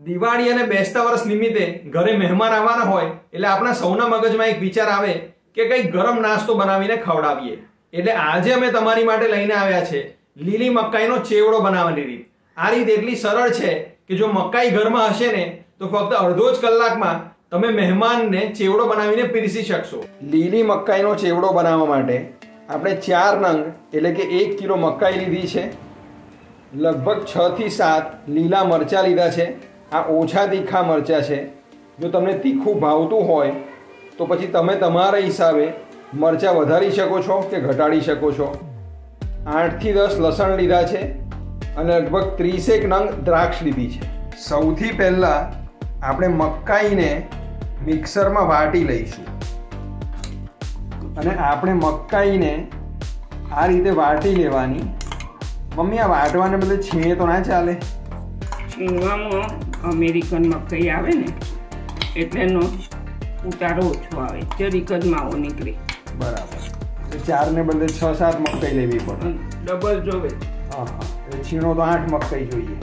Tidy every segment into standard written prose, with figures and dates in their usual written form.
દિવાળી અને બેસતા વર્ષ નિમિત્તે ઘરે મહેમાન આવવાના હોય એટલે આપણા સૌના મગજમાં એક વિચાર આવે કે કંઈક ગરમ નાસ્તો બનાવીને ખવડાવીએ. એટલે આજે અમે તમારી માટે લઈને આવ્યા છે લીલી મકાઈનો ચેવડો બનાવવાની રીત. આ રીત એટલી સરળ છે કે જો મકાઈ ઘરમાં હશે ને તો ફક્ત અડધો જ કલાકમાં તમે મહેમાનને ચેવડો બનાવીને પીરસી શકશો. લીલી મકાઈનો ચેવડો બનાવવા માટે આપણે 4 નંગ એટલે કે 1 કિલો મકાઈ લીધી છે. લગભગ 6 થી 7 લીલા મરચાં લીધા છે. આ ઓછા તીખા મરચાં છે. જો તમને તીખું ભાવતું હોય તો પછી તમે તમારા હિસાબે મરચાં વધારી શકો છો કે ઘટાડી શકો છો. 8 થી 10 લસણ લીધા છે અને લગભગ 30 નંગ દ્રાક્ષ લીધી છે. સૌથી પહેલાં આપણે મકાઈને મિક્સરમાં વાટી લઈશું અને આપણે મકાઈને આ રીતે વાટી લેવાની. મમ્મી આ વાટવાને બદલે છીણે તો ના ચાલે? છીણવામાં અમેરિકન મકાઈ આવે ને એટલે એનો ઉતારો ઓછો આવે, જરીક જ માવો નીકળે. બરાબર. 4 ને બદલે 6-7 મકાઈ લેવી પડે. ડબલ જોવે. હા હા. એટલે છીણો તો 8 મકાઈ જોઈએ.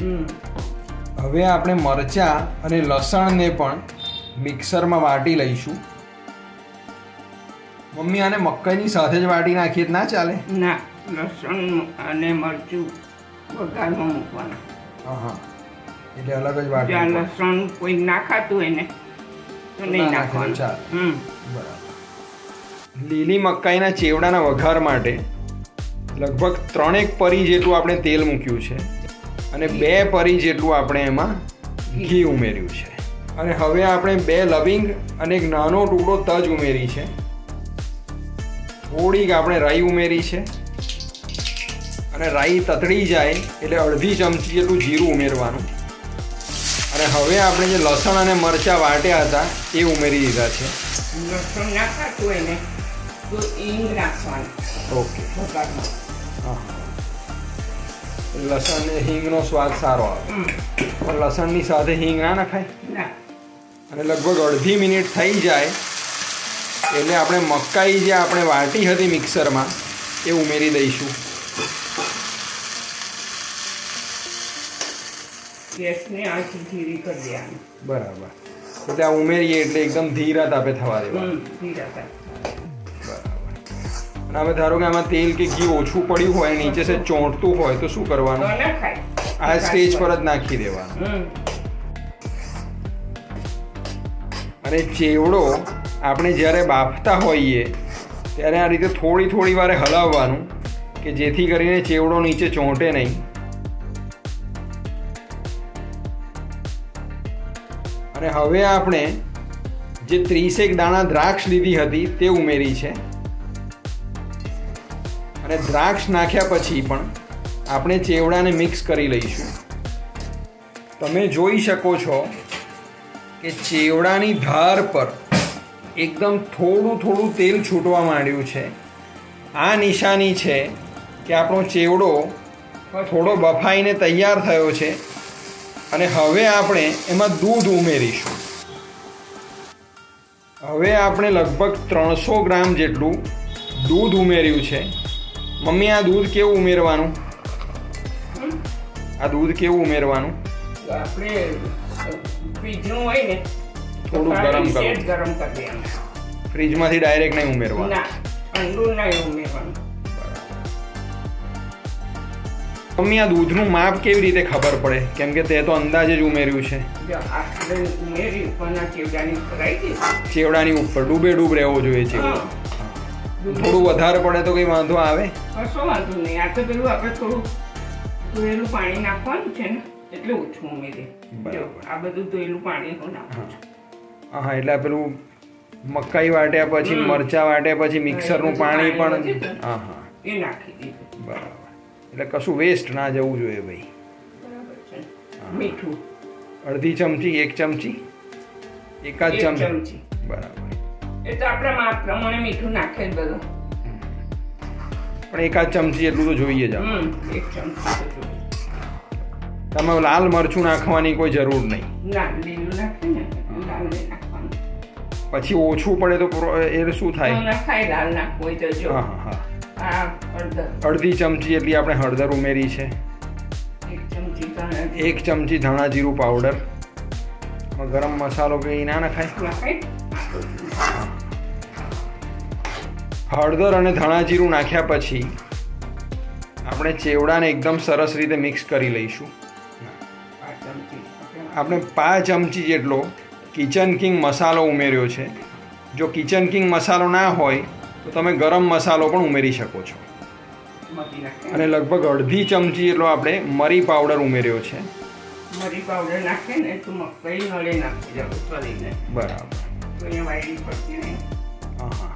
હવે આપણે મરચાં અને લસણને પણ મિક્સરમાં વાટી લઈશું. મમ્મી આને મકાઈની સાથે જ વાટી નાખીએ ના ચાલે? ના, લસણ અને મરચું વઘારમાં મૂકવાના. હા, એટલે અલગ જ વાટી. જ્યાં લસણ કોઈ ના ખાતું હોય ને તો નહીં નાખવાનું. બરાબર. લીલી મકાઈના ચેવડાના વઘાર માટે લગભગ 3 પરી જેટલું આપણે તેલ મૂક્યું છે અને 2 પરી જેટલું આપણે એમાં ઘી ઉમેર્યું છે. અને હવે આપણે 2 લવિંગ અને એક નાનો ટુકડો તજ ઉમેરી છે. થોડીક આપણે રાઈ ઉમેરી છે અને રાઈ તતડી જાય એટલે અડધી ચમચી જેટલું જીરું ઉમેરવાનું. અને હવે આપણે જે લસણ અને મરચાં વાટ્યા હતા એ ઉમેરી દીધા છે. લસણ ના ખાતું હોય ને તો હિંગ નાખવાનું. ઓકે. હા, લસણ ને હિંગનો સ્વાદ સારો આવે. પણ લસણની સાથે હિંગ ના નખાય. અને લગભગ અડધી મિનિટ થઈ જાય એટલે આપણે મકાઈ જે આપણે વાટી હતી મિક્સરમાં એ ઉમેરી દઈશું. ગેસની આંચ ધીરી કરી દેવાની. બરાબર. એટલે આ ઉમેરીએ એટલે એકદમ ધીરા તાપે થવા દેવાનું. ધીરા તાપે. બરાબર. અને હવે ધારો કે આમાં તેલ કે ઘી ઓછું પડ્યું હોય, નીચે સે ચોંટતું હોય તો શું કરવાનું? આ સ્ટેજ પર જ નાખી દેવાનું. અને ચેવડો આપણે જ્યારે બાફતા હોઈએ ત્યારે આ રીતે થોડી વારે હલાવવાનું કે જેથી કરીને ચેવડો નીચે ચોંટે નહીં. અને હવે આપણે જે 30 દાણા દ્રાક્ષ લીધી હતી તે ઉમેરી છે. અને દ્રાક્ષ નાખ્યા પછી પણ આપણે ચેવડાને મિક્સ કરી લઈશું. તમે જોઈ શકો છો કે ચેવડાની ધાર પર એકદમ થોડું તેલ છૂટવા માંડ્યું છે. આ નિશાની છે કે આપણો ચેવડો થોડો બફાઈને તૈયાર થયો છે. અને હવે આપણે એમાં દૂધ ઉમેરીશું. હવે આપણે લગભગ 300 ગ્રામ જેટલું દૂધ ઉમેર્યું છે. મમ્મી આ દૂધ કેવું ઉમેરવાનું? આ દૂધ કેવું ઉમેરવાનું? આપણે ફ્રીજનું હોય ને થોડું ગરમ કરી દેવાનું. ફ્રીજમાંથી ડાયરેક્ટ નહીં ઉમેરવાનું. ના, ઠંડુ નહીં ઉમેરવાનું. મમ્મી આ દૂધનું માપ કેવી રીતે ખબર પડે? કેમ કે તે તો અંદાજે જ ઉમેર્યું છે. ચેવડાની ઉપર ડૂબ રહેવો જોઈએ છે. થોડું વધારે પડે તો કઈ વાંધો આવે? કશો વાંધો નહીં. આ તો પેલું આપણે થોડું ધોયેલું પાણી નાખવાનું છે ને એટલે ઓછું ઉમેરીએ. આ બધું ધોયેલું પાણી નાખવાનું. હા, એટલે પેલું મકાઈ વાટ્યા પછી મરચા વાટ્યા પછી મિક્સરનું પાણી પણ હા એ નાખી દીધું. બરાબર. એટલે કશું વેસ્ટ ના જવું જોઈએ ભાઈ. મીઠું અડધી ચમચી, 1 ચમચી, 1 ચમચી. બરાબર. એ તો આપણા માપ પ્રમાણે મીઠું નાખે બધું. પણ 1 ચમચી એટલું તો જોઈએ જ. 1 ચમચી. તમે લાલ મરચું નાખવાની કોઈ જરૂર નહીં. ના, લીલું નાખે ને લાલ નાખવાનું. પછી ઓછું પડે તો એ શું થાય? નખાય લાલ નાખવું હોય તો જો. હા. અડધી ચમચી જેટલી આપણે હળદર ઉમેરી છે. 1 ચમચી ધણા જીરું પાવડર. ગરમ મસાલો કઈ ના નખાય. હળદર અને ધાણા જીરું નાખ્યા પછી આપણે ચેવડાને એકદમ સરસ રીતે મિક્સ કરી લઈશું. આપણે 5 ચમચી જેટલો કિચન કિંગ મસાલો ઉમેર્યો છે. જો કિચન કિંગ મસાલો ના હોય તો તમે ગરમ મસાલો પણ ઉમેરી શકો છો. અને લગભગ અડધી ચમચી જેટલો આપણે મરી પાવડર ઉમેર્યો છે. મરી પાવડર નાખે ને તો મકાઈ નળે નાખી જાવ ચલીને. બરાબર. તો અહીંયા વાયડી પડતી નહીં. હા,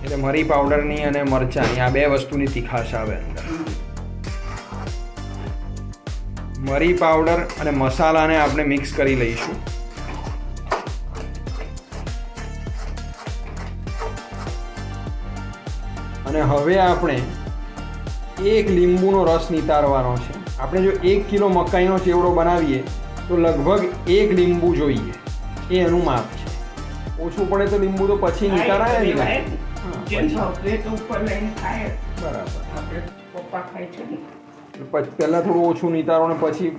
એટલે મરી પાવડરની અને મરચાંની આ 2 વસ્તુની તીખાશ આવે અંદર. મરી પાવડર અને મસાલાને આપણે મિક્સ કરી લઈશું. અને હવે આપણે 1 લીંબુનો રસ નિતારવાનો છે. આપણે જો 1 કિલો મકાઈનો ચેવડો બનાવીએ તો લગભગ 1 લીંબુ જોઈએ, એ એનું માપ છે. ઓછું પડે તો લીંબુ તો પછી નિતારાય ને. બરાબર. પહેલા થોડું ઓછું નિતારો ને પછી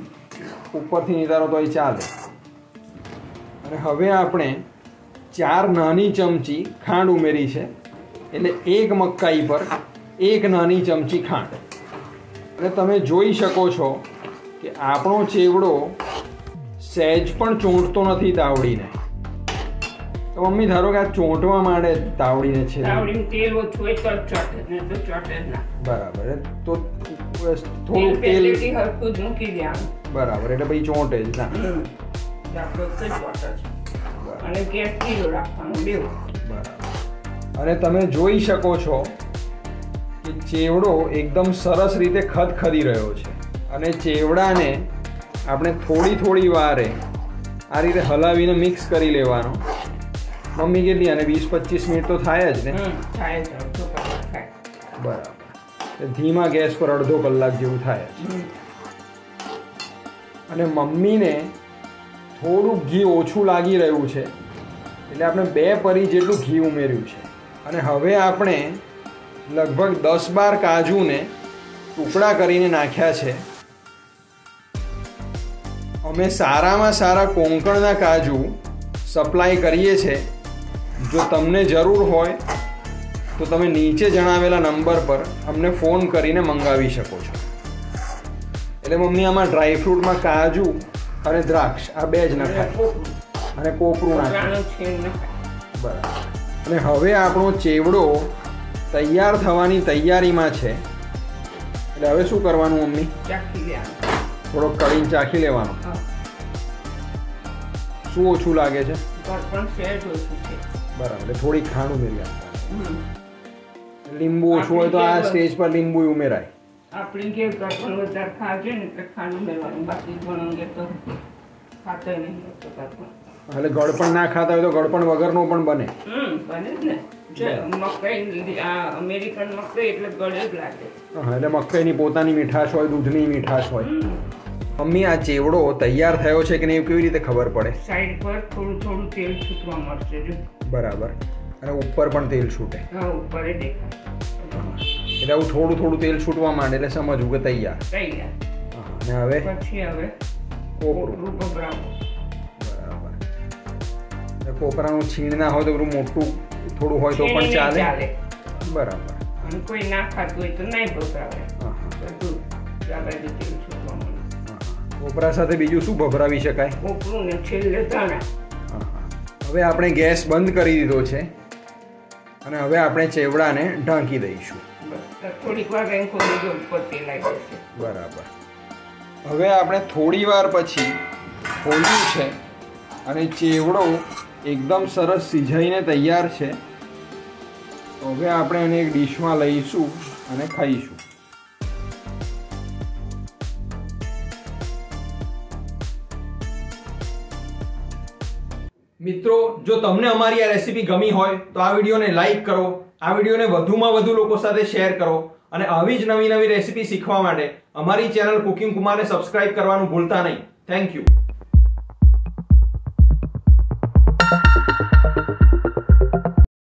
ઉપરથી નિતારો તો એ ચાલે. અને હવે આપણે 4 નાની ચમચી ખાંડ ઉમેરી છે, એટલે 1 મકાઈ પર 1 નાની ચમચી ખાંડ. અને તમે જોઈ શકો છો કે આપણો ચેવડો સહેજ પણ ચોંટતો નથી તાવડીને. તો મમ્મી ધારો કે આ ચોંટવા માંડે તાવડીને છે, તેલ ઓછું હોય તો ચોંટે ને તો ચોંટે ના. બરાબર. તો થોડું તેલ હરખું જ મૂકી દેવાનું. બરાબર, એટલે પછી ચોંટે જ ના. અને ગેસ ધીરો રાખવાનો બેવ. બરાબર. અને તમે જોઈ શકો છો કે ચેવડો એકદમ સરસ રીતે ખદખદી રહ્યો છે. અને ચેવડાને આપણે થોડી વારે આ રીતે હલાવીને મિક્સ કરી લેવાનો. મમ્મી કેટલી અને 20-25 મિનિટ તો થાય જ ને? થાય જ. બરાબર. ધીમા ગેસ પર અડધો કલાક જેવું થાય જ. અને મમ્મીને થોડું ઘી ઓછું લાગી રહ્યું છે, એટલે આપણે 2 પરી જેટલું ઘી ઉમેર્યું છે. અને હવે આપણે લગભગ 10-12 કાજુને ટુકડા કરીને નાખ્યા છે. અમે સારામાં સારા કોંકણના કાજુ સપ્લાય કરીએ છીએ. જો તમને જરૂર હોય તો તમે નીચે જણાવેલા નંબર પર અમને ફોન કરીને મંગાવી શકો છો. એટલે મમ્મી આમાં ડ્રાયફ્રૂટમાં કાજુ અને દ્રાક્ષ આ 2 જ નખાય અને કોપરું નાખાય. બરાબર. અને હવે આપણો ચેવડો તૈયાર થવાની તૈયારીમાં છે. એટલે હવે શું કરવાનું મમ્મી? થોડો કળીને ચાખી લેવાનો. શું ઓછું લાગે છે? બરાબર. એટલે થોડી ખાંડ ઉમેરી આપવાની. લીંબુ ઓછું હોય તો આ સ્ટેજ પર લીંબુ ઉમેરાય. આપણી કે ગળપણ વધારે ખાજે ને એટલે ખાંડ ઉમેરવાનું. બાકી ઘણો તો ખાતા નહીં. એટલે ગળપણ ના ખાતા હોય તો ગળપણ વગરનો પણ બને. બને જ ને. મકાઈ અમેરિકન મકાઈ એટલે ગળે જ લાગે. હા, એટલે મકાઈની પોતાની મીઠાશ હોય, દૂધની મીઠાશ હોય. મમ્મી આ ચેવડો તૈયાર થયો છે કે નહીં કેવી રીતે ખબર પડે? સાઈડ પર થોડું તેલ છૂટવા મળશે. બરાબર. અને ઉપર પણ તેલ છૂટે? હા, ઉપર દેખાય. એટલે આવું થોડું તેલ છૂટવા માંડે એટલે સમજવું કે તૈયાર. અને હવે કોપરું ભભરાવું. બરાબર. કોપરાનું છીણ ના હોય તો પેલું મોટું થોડું હોય તો પણ ચાલે. બરાબર. અને કોઈ ના ખાતું હોય તો નહીં ભભરાવે. કોપરા સાથે બીજું શું ભભરાવી શકાય? કોપરું ને છેલ્લે ધાણા. હવે આપણે ગેસ બંધ કરી દીધો છે અને હવે આપણે ચેવડાને ઢાંકી દઈશું. થોડીક વાર ઉપર તેલ આવી જશે. બરાબર. હવે આપણે થોડી વાર પછી ખોલ્યું છે અને ચેવડો એકદમ સરસ સિઝાઈને તૈયાર છે. હવે આપણે એને એક ડીશમાં લઈશું અને ખાઈશું. મિત્રો, જો તમને અમારી આ રેસીપી ગમી હોય તો આ વિડીયોને લાઈક કરો, આ વિડીયોને વધુમાં વધુ લોકો સાથે શેર કરો અને આવી જ નવી રેસીપી શીખવા માટે અમારી ચેનલ કુકિંગ કુમારને સબસ્ક્રાઇબ કરવાનું ભૂલતા નહીં. Thank you.